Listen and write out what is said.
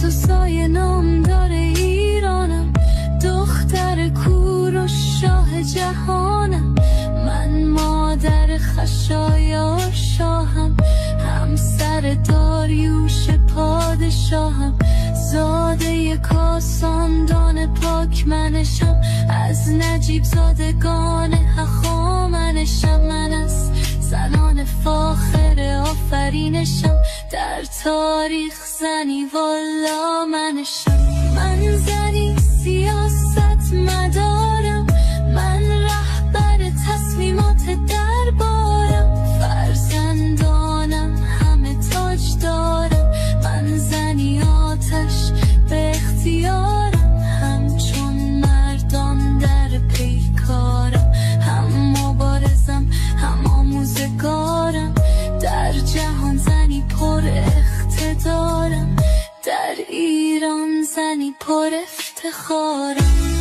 تو سایه نام داره ایرانم، دختر کور و شاه جهانم. من مادر خشایار شاهم، همسر داریوش پادشاهم. زاده کاساندان پاک منشم، از نجیب زادگان هخامنشم. من از زنان فاخر آفرینشم، در تاریخ زنی والا منشم. من زنی سیاست مدارم، من رهبر تصمیمات دربارم. فرزندانم همه تاج دارم، من زنی آتش به اختیارم. همچون مردان در پیکارم، هم مبارزم هم آموزگارم. در جهان زنی پر اقتدارم، در ایران زنی پر افتخارم.